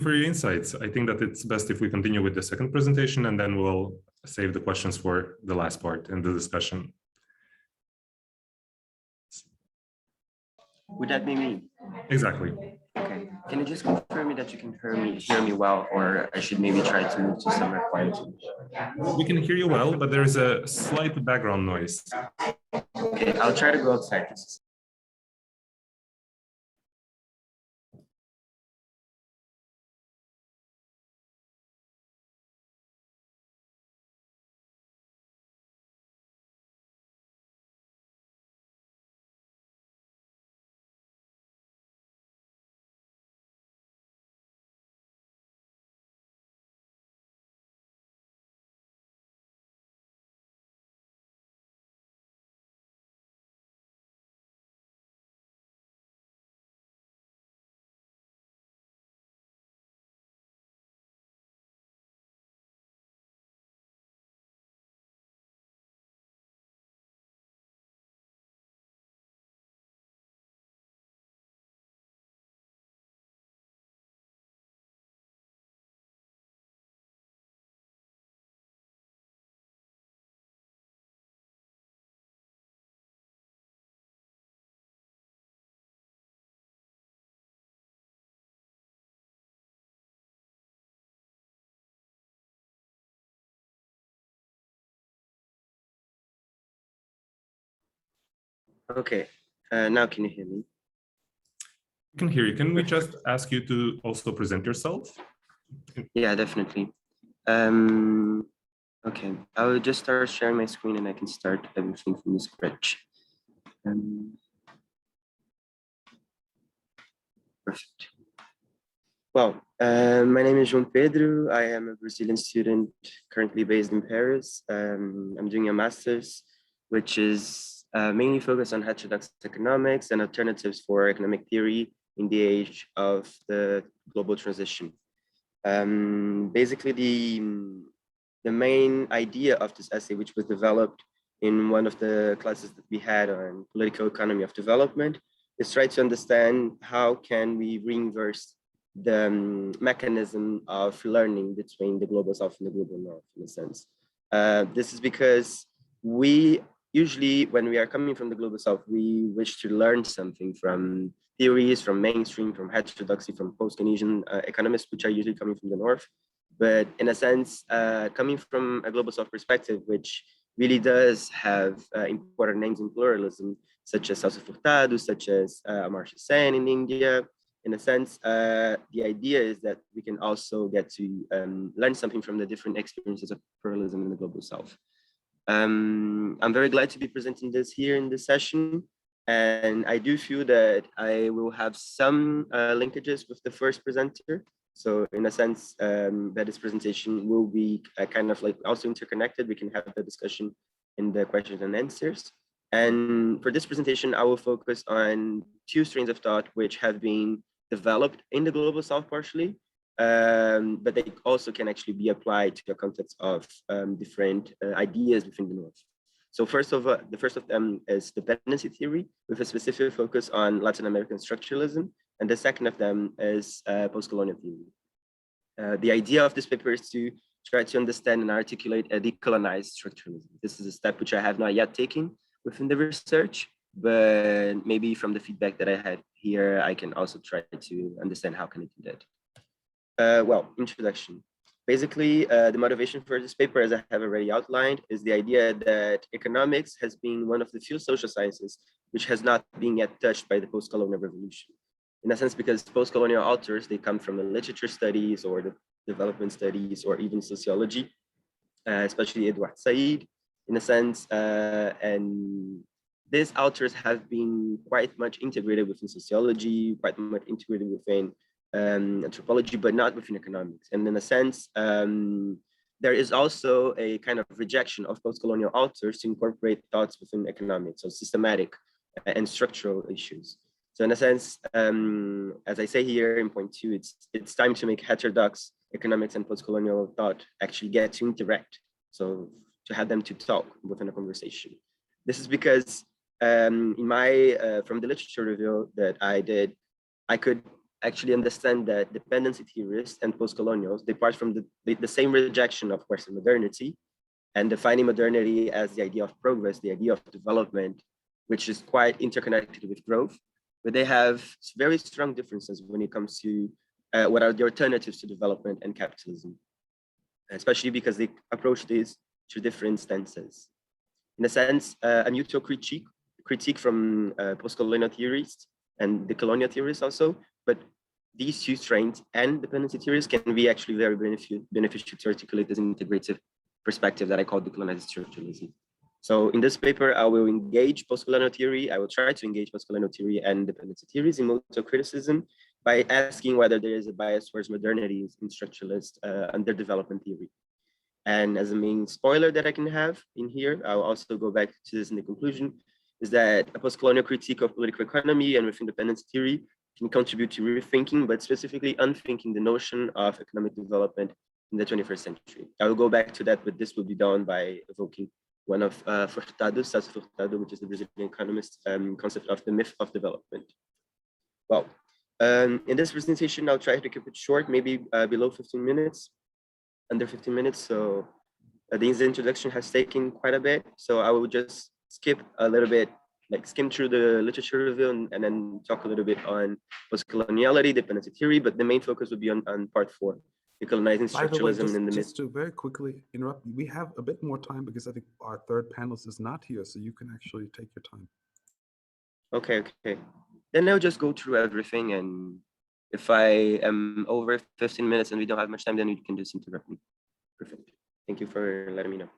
for your insights. I think that it's best if we continue with the second presentation, and then we'll save the questions for the last part in the discussion. Would that be me? Exactly. Okay. Can you just confirm me that you can hear me well, or I should maybe try to move to somewhere quiet? We can hear you well, but there is a slight background noise. Okay, I'll try to go outside. Okay, now can you hear me? I can hear you. Can we just ask you to also present yourself? Yeah, definitely. Okay, I will just start sharing my screen and I can start everything from the scratch. Perfect. Well, my name is João Pedro. I am a Brazilian student currently based in Paris. I'm doing a master's, which is mainly focused on heterodox economics and alternatives for economic theory in the age of the global transition. Basically, the main idea of this essay, which was developed in one of the classes that we had on political economy of development, is try to understand how can we reinverse the mechanism of learning between the global south and the global north, in a sense. This is because we usually, when we are coming from the global south, we wish to learn something from theories, from mainstream, from heterodoxy, from post-Keynesian economists, which are usually coming from the north. But in a sense, coming from a global south perspective, which really does have important names in pluralism, such as Celso Furtado, such as Amartya Sen in India. In a sense, the idea is that we can also get to learn something from the different experiences of pluralism in the global south. I'm very glad to be presenting this here in this session. And I do feel that I will have some linkages with the first presenter. So in a sense, that this presentation will be kind of like also interconnected. We can have the discussion in the questions and answers. And for this presentation, I will focus on two strains of thought which have been developed in the global south partially, but they also can actually be applied to the context of different ideas within the north. So the first of them is dependency theory with a specific focus on Latin American structuralism. And the second of them is post-colonial theory. The idea of this paper is to try to understand and articulate a decolonized structuralism. This is a step which I have not yet taken within the research, but maybe from the feedback that I had here, I can also try to understand how can I do that. Well, introduction. Basically, the motivation for this paper, as I have already outlined, is the idea that economics has been one of the few social sciences which has not been yet touched by the post-colonial revolution. In a sense, because post-colonial authors, they come from the literature studies or the development studies or even sociology, especially Edward Said, in a sense, and these authors have been quite much integrated within sociology, quite much integrated within anthropology, but not within economics. And in a sense, there is also a kind of rejection of post-colonial authors to incorporate thoughts within economics, so systematic and structural issues. So in a sense, as I say here in point 2, it's time to make heterodox economics and post-colonial thought actually get to interact. So to have them to talk within a conversation. This is because in my, from the literature review that I did, I could actually understand that dependency theorists and post-colonials depart from the same rejection of Western modernity and defining modernity as the idea of progress, the idea of development, which is quite interconnected with growth, but they have very strong differences when it comes to what are the alternatives to development and capitalism, especially because they approach these through different stances. In a sense, a mutual critique from post-colonial theorists and the colonial theorists also, but these two strains and dependency theories can be actually very beneficial to articulate this integrative perspective that I call decolonized structuralism. So in this paper, I will engage post-colonial theory. I will try to engage post-colonial theory and dependency theories in mutual criticism by asking whether there is a bias towards modernity in structuralist under development theory. And as a main spoiler that I can have in here, I'll also go back to this in the conclusion, is that a post-colonial critique of political economy and with independence theory can contribute to rethinking, but specifically unthinking the notion of economic development in the 21st century. I will go back to that, but this will be done by evoking one of Furtado, which is the Brazilian economist, concept of the myth of development. Well, in this presentation, I'll try to keep it short, maybe below 15 minutes, under 15 minutes. So this introduction has taken quite a bit. So I will just skip a little bit, like skim through the literature review and then talk a little bit on post-coloniality, dependency theory, but the main focus would be on part 4, decolonizing structuralism in the just to very quickly interrupt, we have a bit more time because I think our third panelist is not here, so you can actually take your time. Okay. Then I'll just go through everything, and if I am over 15 minutes and we don't have much time, then you can just interrupt me. Perfect. Thank you for letting me know.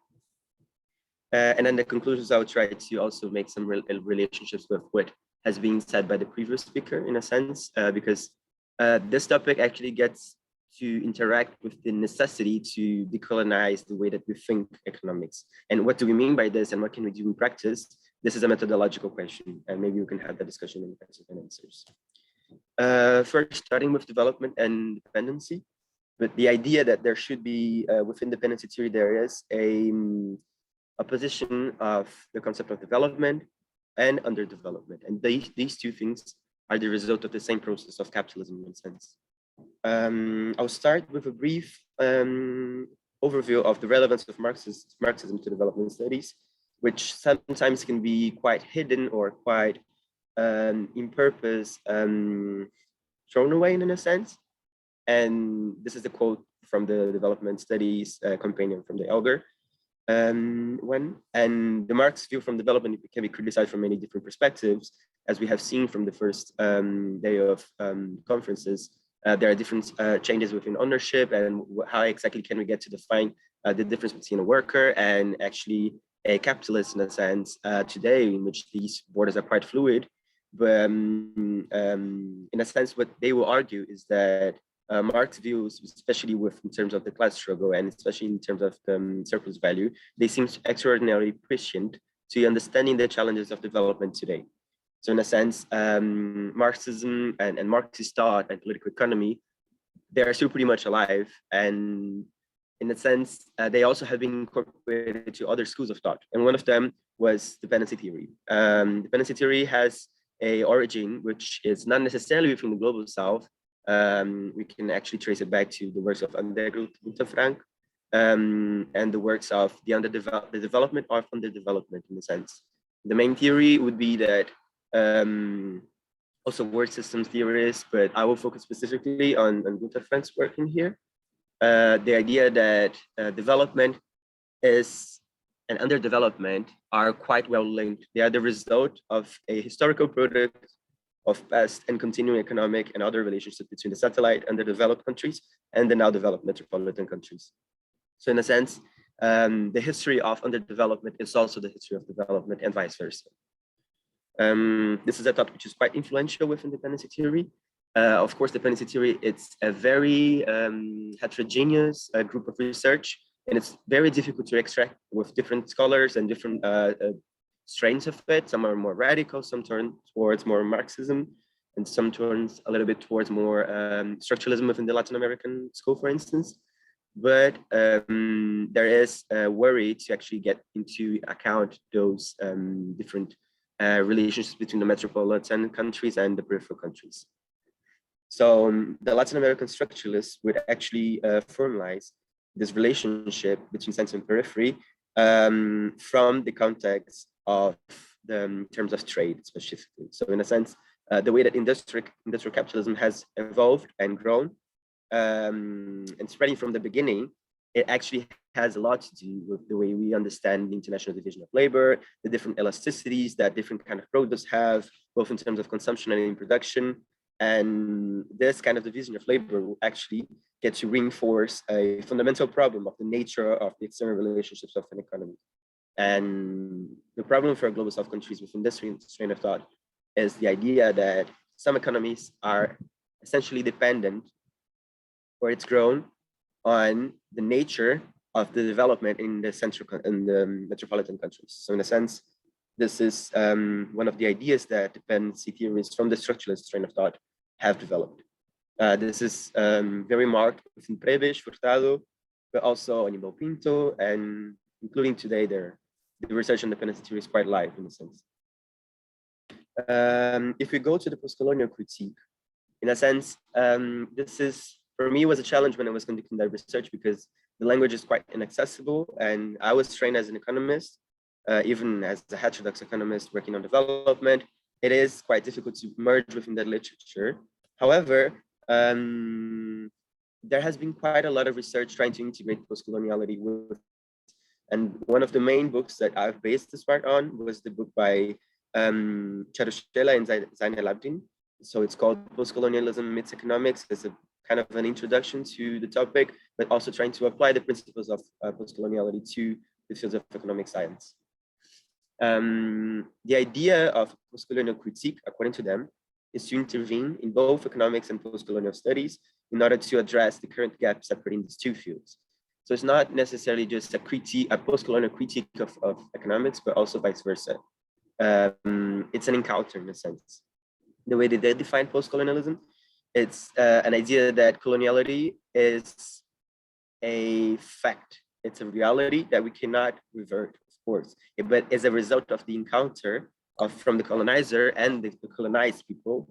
And then the conclusions, I'll try to also make some relationships with what has been said by the previous speaker in a sense, because this topic actually gets to interact with the necessity to decolonize the way that we think economics. And what do we mean by this and what can we do in practice? This is a methodological question, and maybe we can have that discussion in the questions and answers. First, starting with development and dependency, but the idea that there should be, within dependency theory, there is a position of the concept of development and underdevelopment. And these two things are the result of the same process of capitalism in one sense. I'll start with a brief overview of the relevance of Marxism to development studies, which sometimes can be quite hidden or quite in purpose thrown away in a sense. And this is the quote from the development studies companion from the Elgar. And the Marx view from development can be criticized from many different perspectives, as we have seen from the first day of conferences. There are different changes within ownership, and how exactly can we get to define the difference between a worker and actually a capitalist in a sense today, in which these borders are quite fluid. But in a sense, what they will argue is that Marx views, especially in terms of the class struggle and especially in terms of the surplus value, they seem extraordinarily prescient to understanding the challenges of development today. So in a sense, Marxism and Marxist thought and political economy, they are still pretty much alive. And in a sense, they also have been incorporated to other schools of thought. And one of them was dependency theory. Dependency theory has a origin, which is not necessarily from the global South. We can actually trace it back to the works of Gunther Frank and the works of the development of underdevelopment in a sense. The main theory would be that also word systems theorists, but I will focus specifically on Gunther Frank's work in here. The idea that development is and underdevelopment are quite well linked. They are the result of a historical product of past and continuing economic and other relationships between the satellite underdeveloped countries and the now developed metropolitan countries. So in a sense, the history of underdevelopment is also the history of development and vice versa. This is a topic which is quite influential within dependency theory. Of course, dependency theory, it's a very heterogeneous group of research, and it's very difficult to extract with different scholars and different strains of it. Some are more radical, some turn towards more Marxism, and some turns a little bit towards more structuralism within the Latin American school, for instance. But there is a worry to actually get into account those different relationships between the metropolitan countries and the peripheral countries. So the Latin American structuralists would actually formalize this relationship between center and periphery from the context of the terms of trade specifically. So in a sense, the way that industrial capitalism has evolved and grown and spreading from the beginning, it actually has a lot to do with the way we understand the international division of labor, the different elasticities that different kind of products have, both in terms of consumption and in production. And this kind of division of labor will actually get to reinforce a fundamental problem of the nature of the external relationships of an economy. And the problem for global South countries within this train of thought is the idea that some economies are essentially dependent, or it's grown on the nature of the development in the metropolitan countries. So in a sense, this is one of the ideas that dependency theorists from the structuralist train of thought have developed. This is very marked within Prebisch, Furtado, but also Aníbal Pinto, and including today, the research on dependency theory is quite live in a sense. If we go to the post-colonial critique, in a sense, this is, for me, was a challenge when I was conducting that research because the language is quite inaccessible, and I was trained as an economist, even as a heterodox economist working on development. It is quite difficult to merge within that literature. However, there has been quite a lot of research trying to integrate post-coloniality with, and one of the main books that I've based this part on was the book by Charuscella and Zain El Abidine. So it's called Post-Colonialism Amidst Economics. It's a kind of an introduction to the topic, but also trying to apply the principles of post-coloniality to the fields of economic science. The idea of post-colonial critique, according to them, is to intervene in both economics and post-colonial studies in order to address the current gap separating these two fields. So it's not necessarily just a post-colonial critique of economics, but also vice versa. It's an encounter in a sense. The way that they define post-colonialism, it's an idea that coloniality is a fact. It's a reality that we cannot revert, of course, but as a result of the encounter from the colonizer and the colonized people,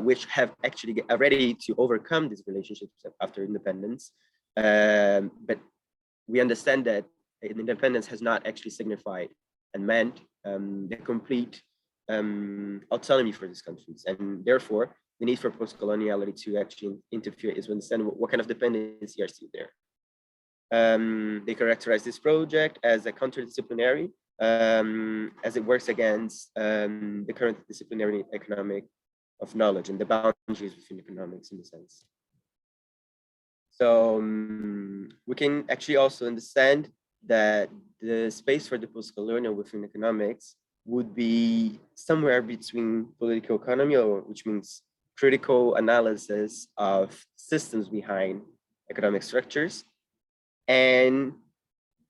which have actually already to overcome these relationships after independence. But we understand that independence has not actually signified and meant the complete autonomy for these countries, and therefore the need for post-coloniality to actually interfere is to understand what kind of dependency are still there. They characterize this project as a counter-disciplinary, as it works against the current disciplinary economic of knowledge and the boundaries within economics in a sense. So we can actually also understand that the space for the post-colonial within economics would be somewhere between political economy, which means critical analysis of systems behind economic structures, and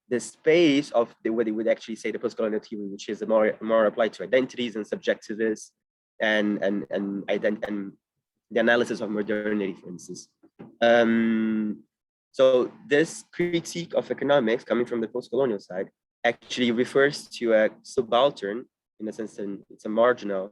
the space of what they would actually say the post-colonial theory, which is more applied to identities and subjectivists and the analysis of modernity, for instance. So this critique of economics coming from the post-colonial side actually refers to a subaltern, in a sense, it's a marginal,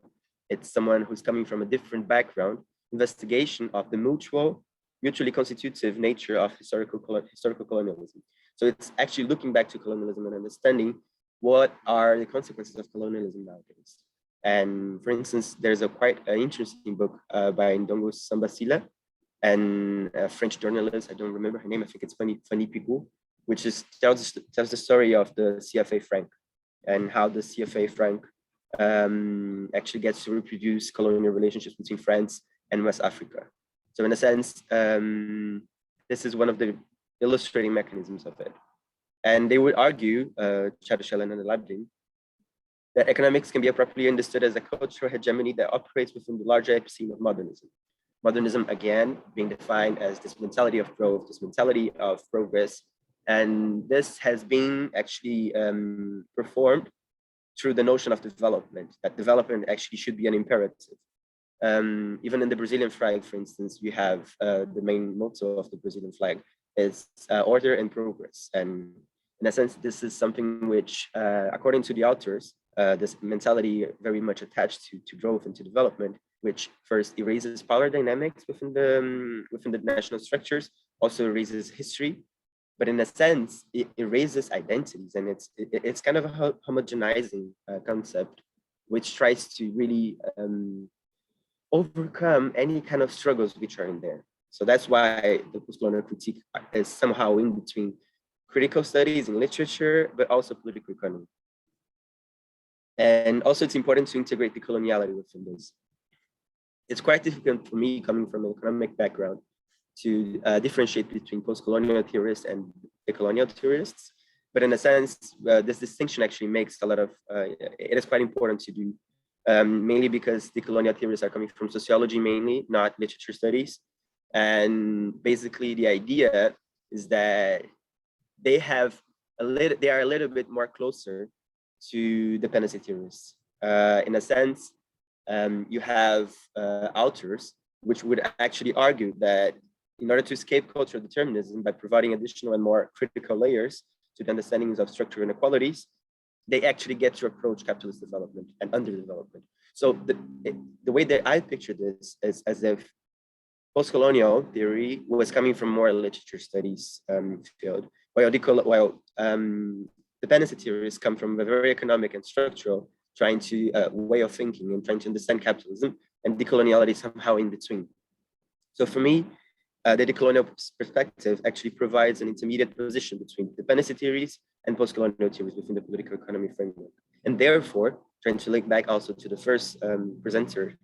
it's someone who's coming from a different background, investigation of the mutually constitutive nature of historical colonialism. So it's actually looking back to colonialism and understanding what are the consequences of colonialism nowadays. And for instance, there's a quite interesting book by Ndongo Sambasila and a French journalist, I don't remember her name, I think it's Fanny Pigou, which tells the story of the CFA franc and how the CFA franc actually gets to reproduce colonial relationships between France and West Africa. So in a sense, this is one of the illustrating mechanisms of it. And they would argue, Charuscella and Labdin, that economics can be appropriately understood as a cultural hegemony that operates within the larger epicene of modernism. Modernism, again, being defined as this mentality of growth, this mentality of progress. And this has been actually performed through the notion of development, that development actually should be an imperative. Even in the Brazilian flag, for instance, you have the main motto of the Brazilian flag is order and progress. And in a sense, this is something which, according to the authors, this mentality very much attached to growth and to development which first erases power dynamics within the national structures, also erases history, but in a sense, it erases identities, and it's kind of a homogenizing concept, which tries to really overcome any kind of struggles which are in there. So that's why the postcolonial critique is somehow in between critical studies in literature, but also political economy. And also it's important to integrate decoloniality within this. It's quite difficult for me, coming from an economic background, to differentiate between post-colonial theorists and decolonial theorists. But in a sense, this distinction actually makes a lot of, it is quite important to do, mainly because decolonial theorists are coming from sociology mainly, not literature studies. And basically the idea is that they are a little bit more closer to dependency theorists. In a sense, you have authors which would actually argue that in order to escape cultural determinism by providing additional and more critical layers to the understandings of structural inequalities, they actually get to approach capitalist development and underdevelopment. So the way that I picture this is as if post-colonial theory was coming from more literature studies field, while dependency theories come from a very economic and structural trying to way of thinking and trying to understand capitalism, and decoloniality somehow in between. So for me, the decolonial perspective actually provides an intermediate position between dependency theories and post-colonial theories within the political economy framework. And therefore, trying to link back also to the first presenter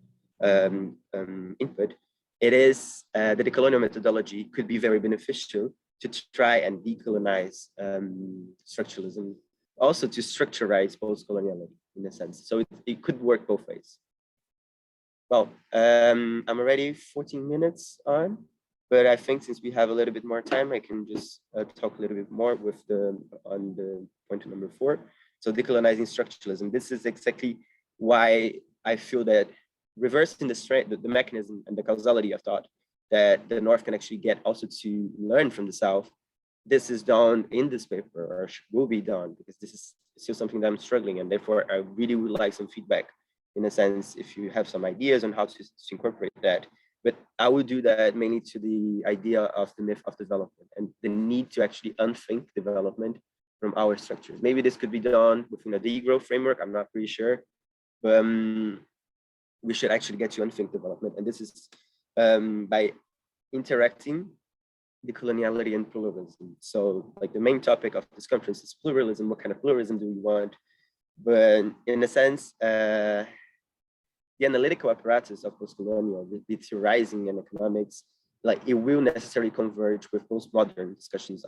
input, it is the decolonial methodology could be very beneficial to try and decolonize structuralism, also to structuralize post-coloniality in a sense. So it could work both ways. Well, I'm already 14 minutes on, but I think since we have a little bit more time, I can just talk a little bit more on the point number 4. So decolonizing structuralism. This is exactly why I feel that reversing the mechanism and the causality of thought that the North can actually get also to learn from the South. This is done in this paper, or will be done, because this is still something that I'm struggling, and therefore I really would like some feedback in a sense, if you have some ideas on how to incorporate that. But I would do that mainly to the idea of the myth of development and the need to actually unthink development from our structures. Maybe this could be done within a degrowth framework, I'm not pretty sure, but we should actually get to unthink development. And this is by interacting decoloniality and pluralism. So like the main topic of this conference is pluralism. What kind of pluralism do we want? But in a sense, the analytical apparatus of post-colonial, the theorizing and economics, like it will necessarily converge with postmodern discussions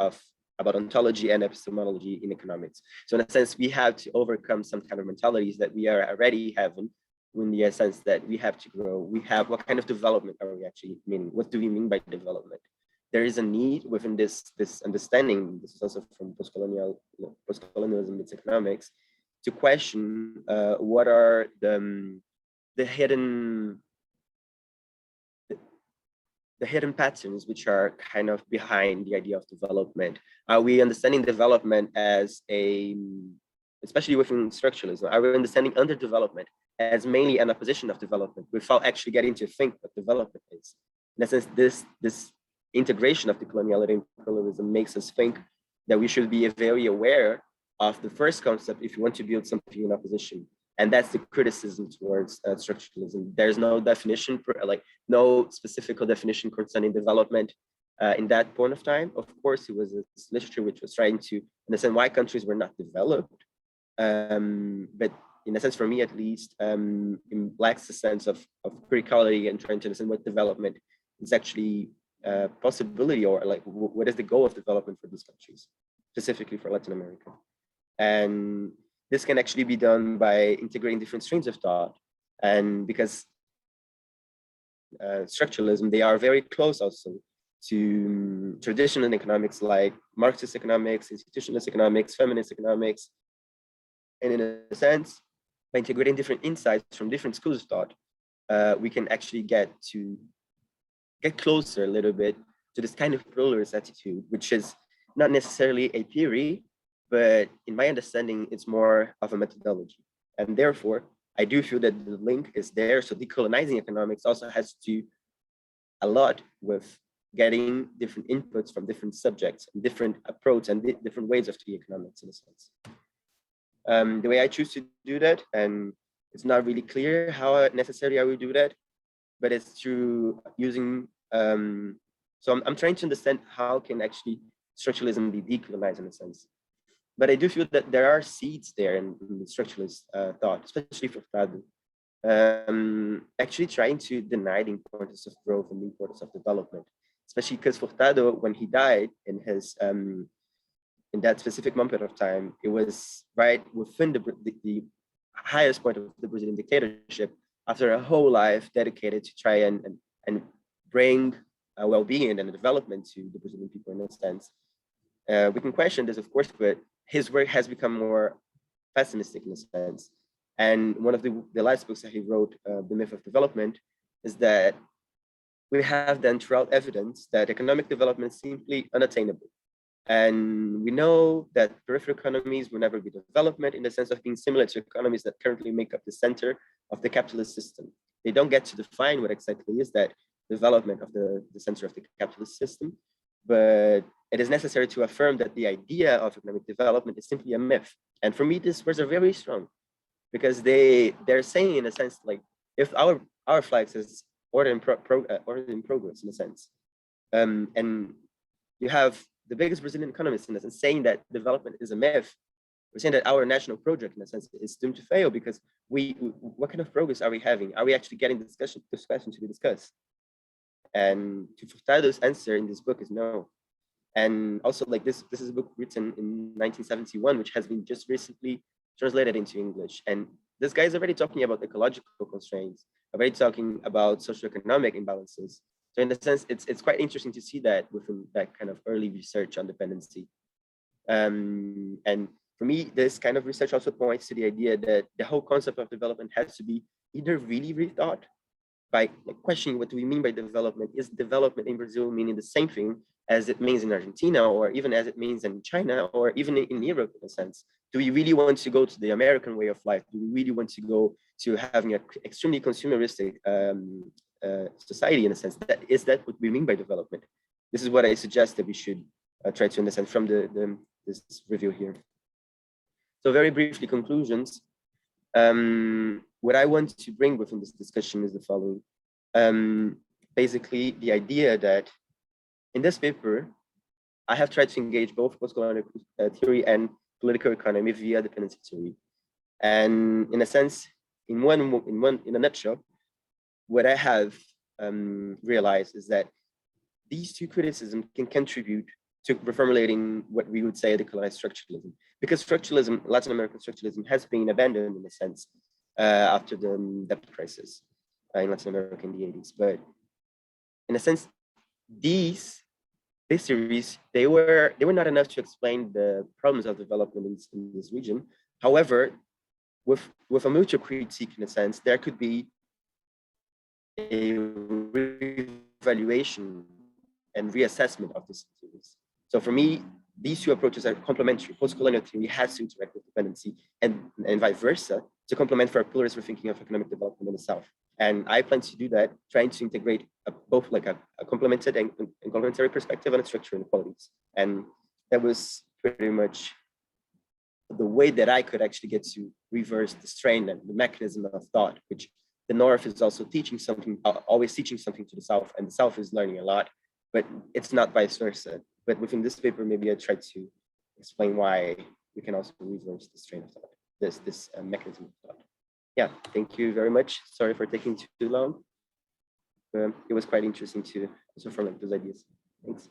about ontology and epistemology in economics. So in a sense, we have to overcome some kind of mentalities that we are already having, in the sense that we have to grow. We have, what kind of development are we actually meaning? What do we mean by development? There is a need within this understanding, this is also from post-colonialism, it's economics, to question what are the hidden patterns which are kind of behind the idea of development. Are we understanding development as especially within structuralism, are we understanding underdevelopment as mainly an opposition of development without actually getting to think what development is? In a sense, this integration of decoloniality and pluralism makes us think that we should be very aware of the first concept if you want to build something in opposition. And that's the criticism towards structuralism. There's no definition, no specific definition concerning development in that point of time. Of course, it was this literature which was trying to understand why countries were not developed. But in a sense, for me at least, it lacks a sense of criticality and trying to understand what development is actually a possibility, or like what is the goal of development for these countries, specifically for Latin America. And this can actually be done by integrating different streams of thought. And because structuralism, they are very close also to traditional economics like Marxist economics, institutionalist economics, feminist economics. And in a sense, by integrating different insights from different schools of thought, we can actually get closer a little bit to this kind of pluralist attitude, which is not necessarily a theory, but in my understanding, it's more of a methodology. And therefore, I do feel that the link is there. So decolonizing economics also has to do a lot with getting different inputs from different subjects, and different approach and different ways of doing economics in a sense. The way I choose to do that, and it's not really clear how necessarily I will do that, but it's through using, so I'm trying to understand how can actually structuralism be decolonized in a sense. But I do feel that there are seeds there in the structuralist thought, especially for Furtado, actually trying to deny the importance of growth and the importance of development, especially because Furtado, when he died in his in that specific moment of time, it was right within the highest point of the Brazilian dictatorship, after a whole life dedicated to try and bring well-being and development to the Brazilian people in a sense. We can question this, of course, but his work has become more pessimistic in a sense. And one of the last books that he wrote, The Myth of Development, is that we have then throughout evidence that economic development is simply unattainable. And we know that peripheral economies will never be development in the sense of being similar to economies that currently make up the center of the capitalist system. They don't get to define what exactly is that development of the center of the capitalist system, but it is necessary to affirm that the idea of economic development is simply a myth. And for me, these words are very strong, because they're saying in a sense, like, if our flag says order in progress in a sense, and you have the biggest Brazilian economists in a sense saying that development is a myth, we're saying that our national project in a sense is doomed to fail, because what kind of progress are we having? Are we actually getting discussion to be discussed? And to Furtado's answer in this book is no. And also, like, this is a book written in 1971, which has been just recently translated into English. And this guy is already talking about ecological constraints, already talking about socioeconomic imbalances. So in a sense, it's quite interesting to see that within that kind of early research on dependency. And for me, this kind of research also points to the idea that the whole concept of development has to be either really rethought by questioning what do we mean by development. Is development in Brazil meaning the same thing as it means in Argentina, or even as it means in China, or even in Europe in a sense? Do we really want to go to the American way of life? Do we really want to go to having an extremely consumeristic society in a sense? Is that what we mean by development? This is what I suggest that we should try to understand from this review here. So very briefly, conclusions. What I want to bring within this discussion is the following. Basically, the idea that in this paper, I have tried to engage both post-colonial theory and political economy via dependency theory. And in a sense, in a nutshell, what I have realized is that these two criticisms can contribute to reformulating what we would say decolonized structuralism, because structuralism, Latin American structuralism, has been abandoned in a sense after the debt crisis in Latin America in the 80s. But in a sense, these theories, they were not enough to explain the problems of development in this region. However, with a mutual critique in a sense, there could be a reevaluation and reassessment of these theories. So for me, these two approaches are complementary. Post-colonial theory has to interact with dependency and vice versa to complement for a pluralist rethinking of economic development in the South. And I plan to do that, trying to integrate both like a complemented and complementary perspective on structure inequalities. And that was pretty much the way that I could actually get to reverse the strain and the mechanism of thought, which the North is also teaching something, always teaching something to the South, and the South is learning a lot, but it's not vice versa. But within this paper, maybe I tried to explain why we can also reverse the strain of thought, this mechanism of thought. Yeah, thank you very much. Sorry for taking too long. It was quite interesting to also formulate those ideas. Thanks.